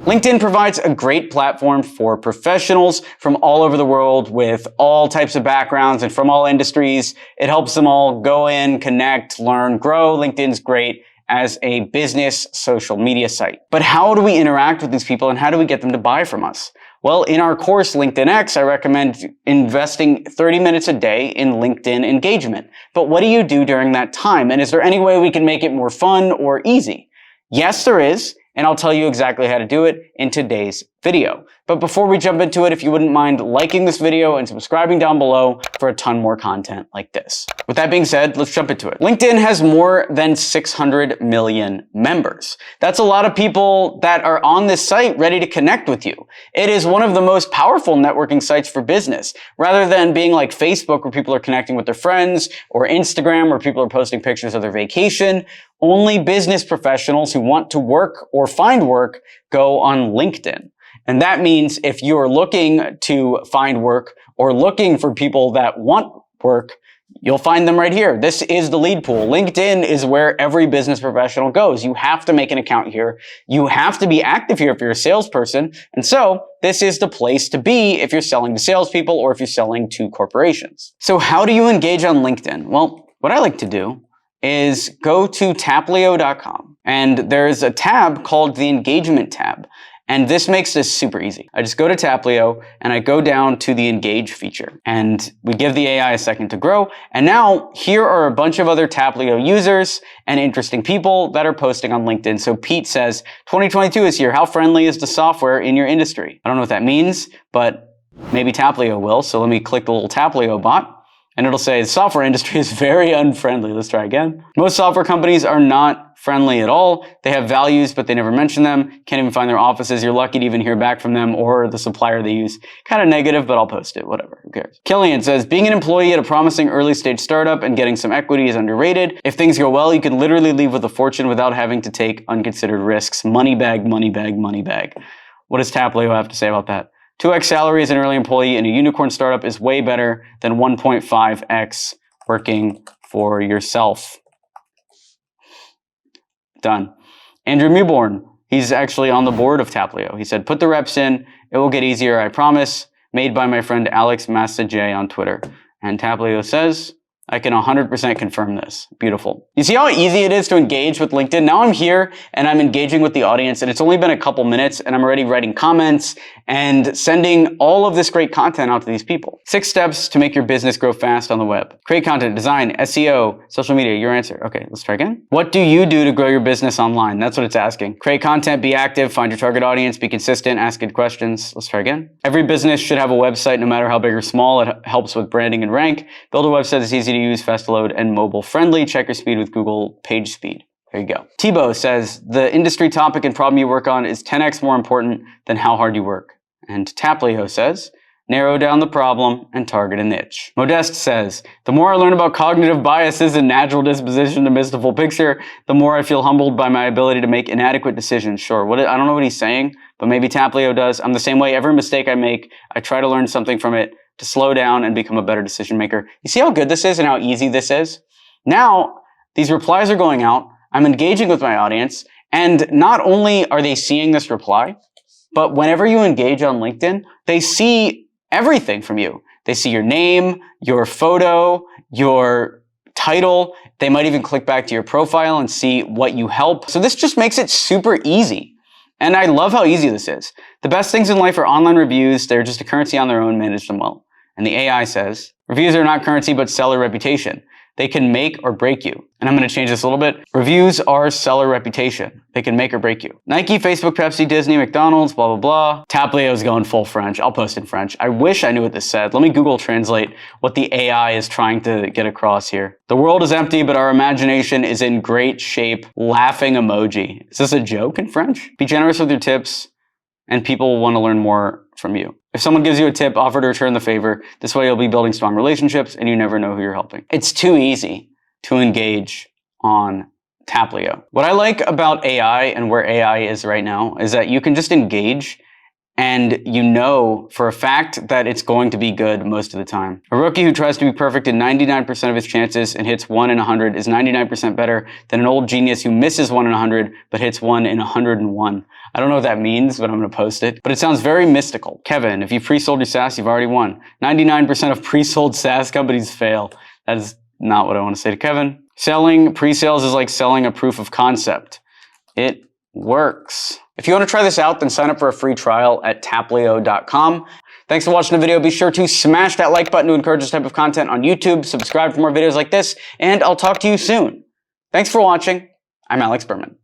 LinkedIn provides a great platform for professionals from all over the world with all types of backgrounds and from all industries. It helps them all go in, connect, learn, grow. LinkedIn's great as a business social media site. But how do we interact with these people and how do we get them to buy from us? Well, in our course, LinkedIn X, I recommend investing 30 minutes a day in LinkedIn engagement. But what do you do during that time? And is there any way we can make it more fun or easy? Yes, there is. And I'll tell you exactly how to do it in today's video. But before we jump into it, if you wouldn't mind liking this video and subscribing down below for a ton more content like this. With that being said, let's jump into it. LinkedIn has more than 600 million members. That's a lot of people that are on this site ready to connect with you. It is one of the most powerful networking sites for business. Rather than being like Facebook where people are connecting with their friends, or Instagram where people are posting pictures of their vacation, only business professionals who want to work or find work go on LinkedIn. And that means if you're looking to find work or looking for people that want work, you'll find them right here. This is the lead pool. LinkedIn is where every business professional goes. You have to make an account here. You have to be active here if you're a salesperson. And so this is the place to be if you're selling to salespeople or if you're selling to corporations. So how do you engage on LinkedIn? Well, what I like to do is go to taplio.com and there's a tab called the engagement tab. And this makes this super easy. I just go to Taplio and I go down to the engage feature and we give the AI a second to grow. And now here are a bunch of other Taplio users and interesting people that are posting on LinkedIn. So Pete says, 2022 is here. How friendly is the software in your industry? I don't know what that means, but maybe Taplio will. So let me click the little Taplio bot. And it'll say the software industry is very unfriendly. Let's try again. Most software companies are not friendly at all. They have values, but they never mention them. Can't even find their offices. You're lucky to even hear back from them or the supplier they use. Kind of negative, but I'll post it. Whatever. Who cares? Killian says, being an employee at a promising early stage startup and getting some equity is underrated. If things go well, you can literally leave with a fortune without having to take unconsidered risks. Money bag, money bag, money bag. What does Taplio have to say about that? 2x salary as an early employee in a unicorn startup is way better than 1.5x working for yourself. Done. Andrew Mewborn, he's actually on the board of Taplio. He said, put the reps in, it will get easier, I promise. Made by my friend Alex Massajay on Twitter. And Taplio says, I can 100% confirm this. Beautiful. You see how easy it is to engage with LinkedIn? Now I'm here and I'm engaging with the audience and it's only been a couple minutes and I'm already writing comments and sending all of this great content out to these people. 6 steps to make your business grow fast on the web. Create content, design, SEO, social media, your answer. Okay, let's try again. What do you do to grow your business online? That's what it's asking. Create content, be active, find your target audience, be consistent, ask good questions. Let's try again. Every business should have a website no matter how big or small. It helps with branding and rank. Build a website that's easy to use, fast to load, and mobile friendly. Check your speed with Google Page Speed. There you go. Tebow says, the industry topic and problem you work on is 10x more important than how hard you work. And Taplio says, narrow down the problem and target a niche. Modeste says, the more I learn about cognitive biases and natural disposition to miss the full picture, the more I feel humbled by my ability to make inadequate decisions. Sure, I don't know what he's saying, but maybe Taplio does. I'm the same way. Every mistake I make, I try to learn something from it to slow down and become a better decision maker. You see how good this is and how easy this is? Now, these replies are going out. I'm engaging with my audience. And not only are they seeing this reply, but whenever you engage on LinkedIn, they see everything from you. They see your name, your photo, your title. They might even click back to your profile and see what you help. So this just makes it super easy. And I love how easy this is. The best things in life are online reviews. They're just a currency on their own. Manage them well. And the AI says, reviews are not currency, but seller reputation. They can make or break you. And I'm going to change this a little bit. Reviews are seller reputation. They can make or break you. Nike, Facebook, Pepsi, Disney, McDonald's, blah, blah, blah. Taplio's going full French. I'll post in French. I wish I knew what this said. Let me Google translate what the AI is trying to get across here. The world is empty, but our imagination is in great shape. Laughing emoji. Is this a joke in French? Be generous with your tips, and people will want to learn more from you. If someone gives you a tip, offer to return the favor. This way you'll be building strong relationships and you never know who you're helping. It's too easy to engage on Taplio. What I like about AI and where AI is right now is that you can just engage and you know for a fact that it's going to be good most of the time. A rookie who tries to be perfect in 99% of his chances and hits 1 in 100 is 99% better than an old genius who misses 1 in 100 but hits 1 in 101. I don't know what that means, but I'm going to post it. But it sounds very mystical. Kevin, if you've pre-sold your SaaS, you've already won. 99% of pre-sold SaaS companies fail. That is not what I want to say to Kevin. Selling pre-sales is like selling a proof of concept. It works. If you want to try this out, then sign up for a free trial at taplio.com. Thanks for watching the video. Be sure to smash that like button to encourage this type of content on YouTube. Subscribe for more videos like this, and I'll talk to you soon. Thanks for watching. I'm Alex Berman.